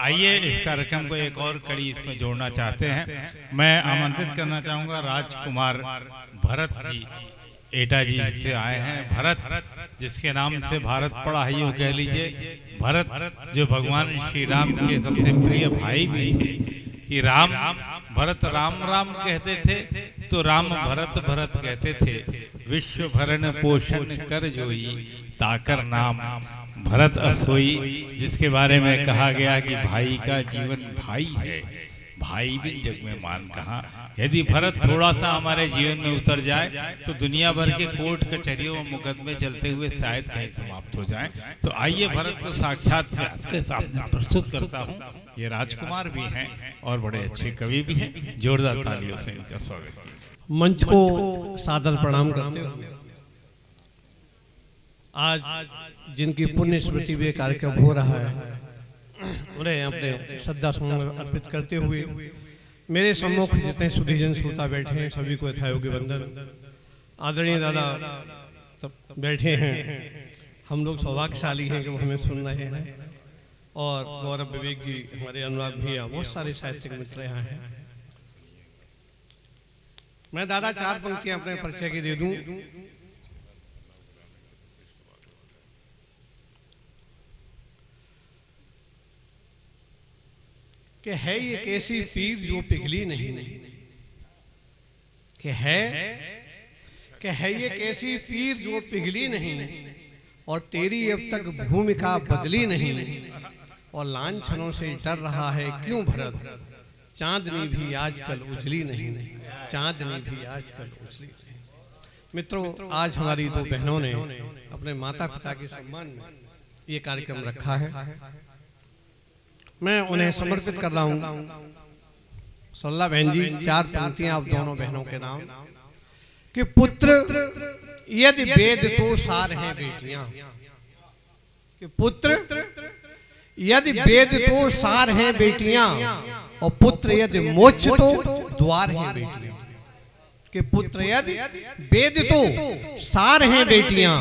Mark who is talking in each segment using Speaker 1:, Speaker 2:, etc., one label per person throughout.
Speaker 1: आइए इस कार्यक्रम को एक और कड़ी इसमें जोड़ना चाहते हैं। मैं आमंत्रित करना चाहूँगा राजकुमार भरत जी एटा जी से आए हैं। भरत जिसके नाम से भारत पड़ा है, यूँ कह लीजिए भरत जो भगवान श्री राम के सबसे प्रिय भाई भी थे। कि राम भरत राम राम कहते थे तो राम भरत भरत कहते थे। विश्व भरण पोषण कर जोई ताकर नाम भरत असोई, जिसके बारे में कहा गया कि भाई का जीवन भाई है, भाई भी जग में मान कहाँ। यदि भरत थोड़ा सा हमारे जीवन में उतर जाए तो दुनिया भर के कोर्ट कचहरियों में मुकदमे चलते हुए शायद कहीं समाप्त हो जाएं। तो आइए भरत को साक्षात मैं आपके सामने प्रस्तुत करता हूं। ये राजकुमार भी हैं और बड़े अच्छे कवि भी हैं। जोरदार तालियों से इनका स्वागत कीजिए।
Speaker 2: मंच को सादर प्रणाम करते हुए आज जिनकी पुण्य स्मृति में कार्यक्रम हो रहा है उन्हें अपने श्रद्धा सुमन अर्पित करते हुए मेरे सम्मुख जितने सुधीजन श्रोता बैठे हैं सभी को यथायोग्य वंदन। आदरणीय दादा बैठे हैं, हम लोग सौभाग्यशाली हैं कि वो हमें सुन रहे हैं। और गौरव विवेक जी, हमारे अनुराग भैया, बहुत सारे साहित्यिक मित्र यहाँ हैं। मैं दादा चार पंक्तियां अपने परिचय की दे दूं। कि है ये कैसी पीर जो पिघली नहीं, कि है ये कैसी पीर जो पिघली नहीं, और तेरी अब तक भूमिका बदली नहीं, और लांछनों से डर रहा है क्यों भरत, चांदनी भी आजकल उजली नहीं, चांदनी भी आजकल उजली नहीं। मित्रों, आज हमारी दो बहनों ने अपने माता पिता के सम्मान में ये कार्यक्रम रखा है। मैं उन्हें समर्पित कर रहा हूँ। सल्ला बहन जी, चार पंक्तियां आप दोनों बहनों के नाम। कि पुत्र यदि वेद तो सार हैं बेटियां, कि पुत्र यदि वेद तो सार हैं बेटियां, और पुत्र यदि मोक्ष तो द्वार हैं बेटियां। कि पुत्र यदि वेद तो सार हैं बेटियां,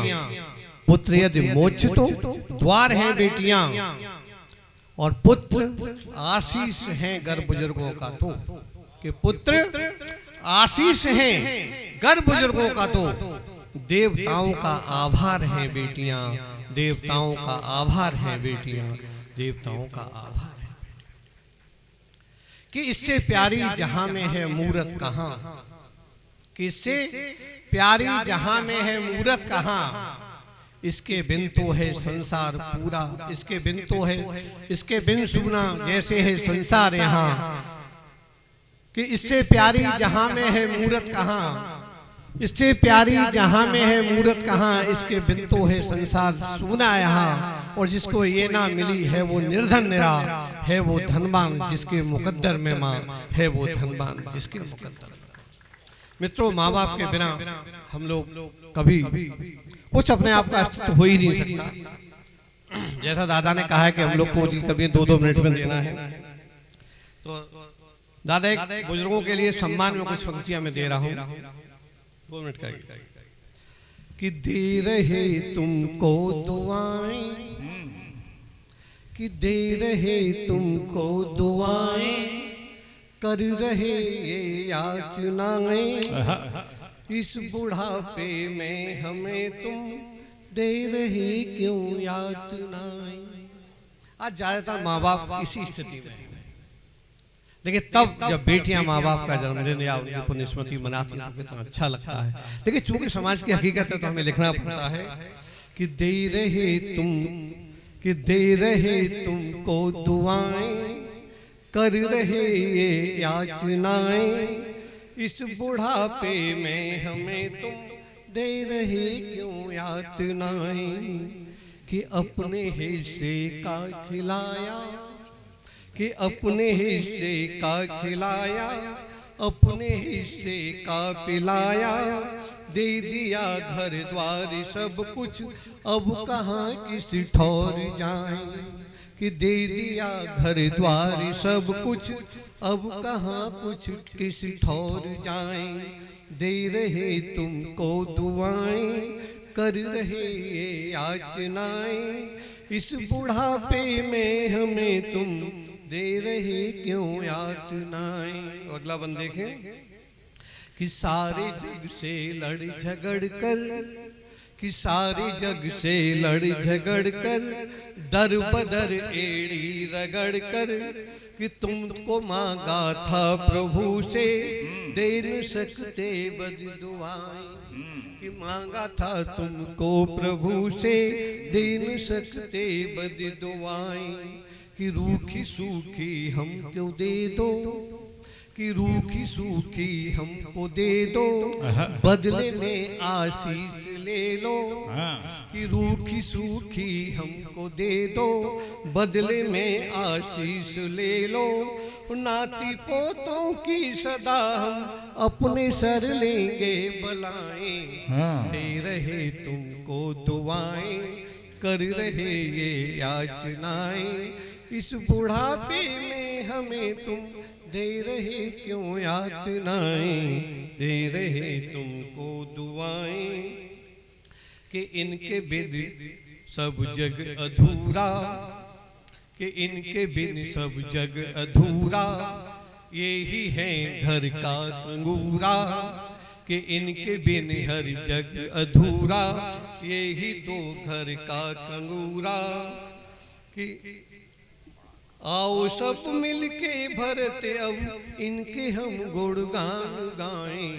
Speaker 2: पुत्र यदि मोक्ष तो द्वार हैं बेटियां, और पुत्र आशीष हैं घर बुजुर्गों का तो। कि पुत्र आशीष हैं घर बुजुर्गों का तो, देवताओं का आभार है बेटियां, देवताओं का आभार है बेटियां, देवताओं का आभार है। कि इससे प्यारी जहां में है मूरत कहां, कि इससे प्यारी जहां में है मूरत कहां, इसके बिन तो है संसार पूरा, इसके बिन तो है, इसके बिन सुना जैसे है संसार यहाँ। कि इससे प्यारी जहां में है मूरत कहां, इससे प्यारी जहां में है मूरत कहां, इसके बिन तो है संसार सुना यहाँ। और जिसको ये ना मिली है वो निर्धन निरा, है वो धनवान जिसके मुकद्दर में माँ, है वो धनवान जिसके मुकद्दर में। मित्रों, माँ बाप के बिना हम लोग कभी कुछ अपने आप का अस्तित्व हो ही नहीं सकता। जैसा दादा ने कहा है कि हम लोग को कभी 2-2 मिनट में देना है, तो दादा एक बुजुर्गों के लिए सम्मान में कुछ पंक्तियां मैं दे रहा हूं। 2 मिनट का। कि दे रहे तुमको दुआएं, कि दे रहे तुमको दुआएं, कर रहे ये याचनाएं, इस बुढ़ापे में हमें तुम दे रहे क्यों यातनाएं। आज ज्यादातर माँ बाप इसी स्थिति में, लेकिन तब जब बेटियां माँ बाप का जन्मदिन या उनकी पुण्य स्मृति मनाती हैं तो कितना अच्छा लगता है। लेकिन चूंकि समाज की हकीकत है तो हमें लिखना पड़ता है। कि दे रहे तुम, कि दे रहे तुमको दुआएं, कर रहे ये याचनाएं, इस बुढ़ापे में हमें तुम दे रहे क्यों यातनाएं। कि अपने हिस्से का खिलाया, कि अपने हिस्से का खिलाया, अपने हिस्से का पिलाया, दे दिया घर द्वार सब कुछ, अब कहाँ किस ठौर जाएं। कि दे दिया घर द्वार सब कुछ, अब कहाँ कुछ किस ठौर जाएं। दे रहे तुमको दुआएं, कर रहे ये याचनाएं, इस बुढ़ापे में हमें तुम दे रहे क्यों यातनाएं। अगला बंद देखें कि सारे जग से लड़ झगड़ कर, कि सारे जग से लड़ झगड़ कर, दर बदर एड़ी रगड़ कर, कि तुमको मांगा था प्रभु से, दे न सकते बद दुआएं। कि मांगा था तुमको प्रभु से, दे न सकते बद दुआएं। कि रूखी सूखी हम क्यों दे दो, कि रूखी सूखी हमको दे दो, बदले में आशीष ले लो। कि रूखी सूखी हमको दे दो, बदले में आशीष ले लो। नाती पोतों की सदा हम अपने सर लेंगे बलाएं। दे रहे तुमको दुआएं, कर रहे ये याचनाएं। इस बुढ़ापे में हमें तुम दे रहे क्यों यातनाएं, दे रहे तुमको दुआएं। कि इनके बिन सब जग अधूरा, कि इनके बिन सब जग अधूरा, यही है घर का अंगूरा। कि इनके बिन हर जग अधूरा, यही तो घर का कंगूरा। कि आओ सब मिलके भरते अब इनके हम गुणगान गाएं।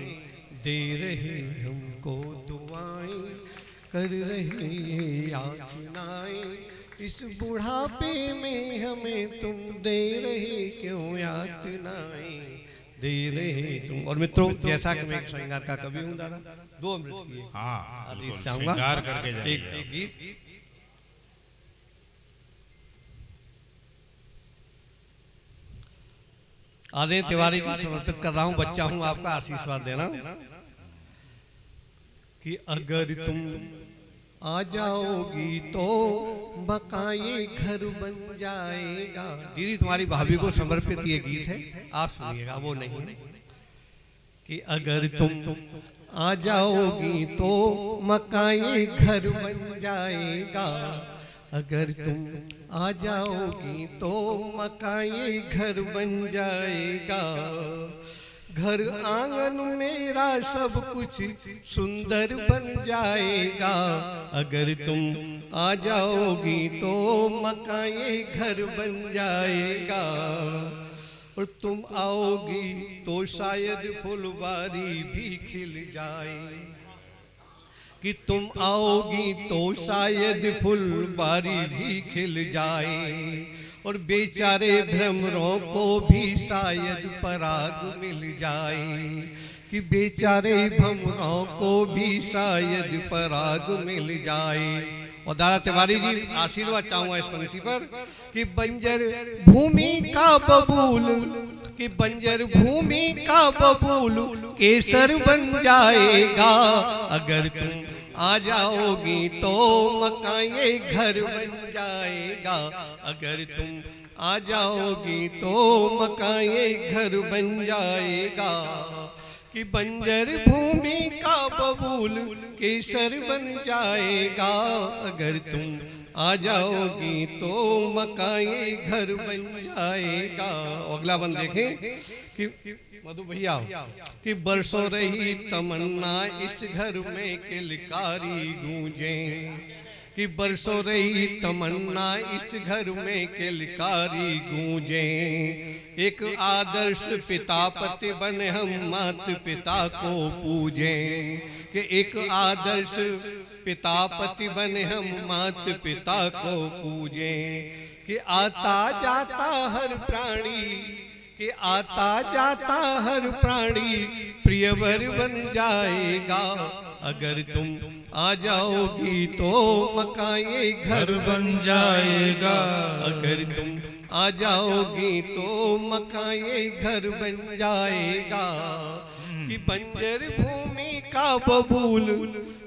Speaker 2: दे रहे हमको दुआएं, कर रहे ये याचनाएं। इस बुढ़ापे में हमें तुम दे रहे क्यों यातनाएं, दे रहे तुम। और मित्रों, जैसा कि मैं एक श्रृंगार का कवि हूँ दादा, 2 अमृत की
Speaker 1: श्रृंगार करके
Speaker 2: एक गीत। आदे तिवारी जी समर्पित कर रहा हूं, बच्चा हूं, आपका आशीर्वाद देना। कि अगर तुम आ जाओगी तो बकाये घर बन जाएगा। दीदी तुम्हारी भाभी को समर्पित ये गीत है, आप सुनिएगा, वो नहीं। कि अगर तुम आ जाओगी तो मकाये घर बन जाएगा। अगर तुम आ जाओगी तो मकाये घर बन जाएगा। घर आंगन मेरा सब कुछ सुंदर बन जाएगा। अगर तुम आ जाओगी तो मकाये घर बन जाएगा। और तुम आओगी तो शायद फुलवारी भी खिल जाए। कि तुम आओगी तो शायद फुलवारी भी खिल जाए। और बेचारे भ्रमरों को भी शायद पराग मिल जाए। कि बेचारे भ्रमरों को भी शायद पराग मिल जाए। और दादा तिवारी जी आशीर्वाद चाहूंगा इस पंक्ति पर। कि बंजर भूमि का बबूल, कि बंजर भूमि का बबूल केसर बन जाएगा। अगर तुम आ जाओगी तो मकाये घर बन जाएगा। अगर तुम आ जाओगी तो मकाये घर बन जाएगा। कि बंजर भूमि का बबूल केसर बन जाएगा। अगर तुम आ जाओगी तो मकाये घर बन जाएगा। अगला बंद देखें कि मधु भैया, कि बरसों रही तमन्ना इस घर में किलकारी गूंजे। कि बरसों रही तमन्ना इस घर में किलकारी गूंजे। एक आदर्श पिता पति बने हम माता पिता को पूजें। कि एक आदर्श पिता पति बने हम माता पिता को पूजें। कि आता जाता हर प्राणी, कि आता जाता हर प्राणी प्रियवर बन जाएगा। अगर तुम आ जाओगी तो मकाये घर बन जाएगा। अगर तुम आ जाओगी तो मकाये घर बन जाएगा। कि बंजर भूमि का बबूल,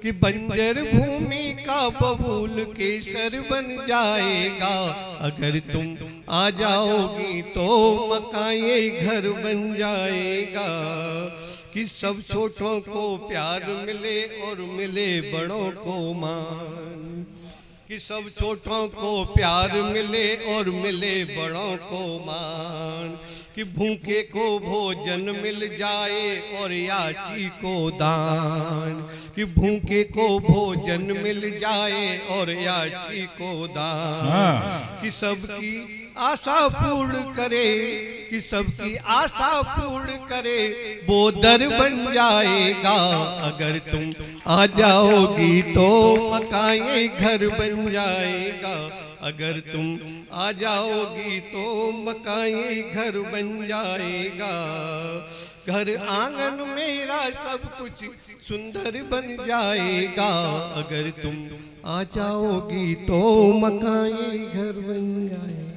Speaker 2: कि बंजर भूमि का बबूल केसर बन जाएगा। अगर तुम आ जाओगी तो मकाये घर बन जाएगा। कि सब छोटों को प्यार मिले और मिले बड़ों को मान। कि सब छोटों को प्यार मिले और मिले बड़ों को मान, कि भूखे को भोजन मिल जाए और याची को दान, कि भूखे को भोजन मिल जाए और याची को दान, कि सबकी आशा पूर्ण करे, कि सबकी आशा पूर्ण करे, वो दर बन जाएगा। अगर तुम आ जाओगी तो मकाए घर बन जाएगा, अगर तुम आ जाओगी तो मकाए घर बन जाएगा। घर आंगन मेरा सब कुछ सुंदर बन जाएगा, अगर तुम आ जाओगी तो मकाए घर बन जाएगा।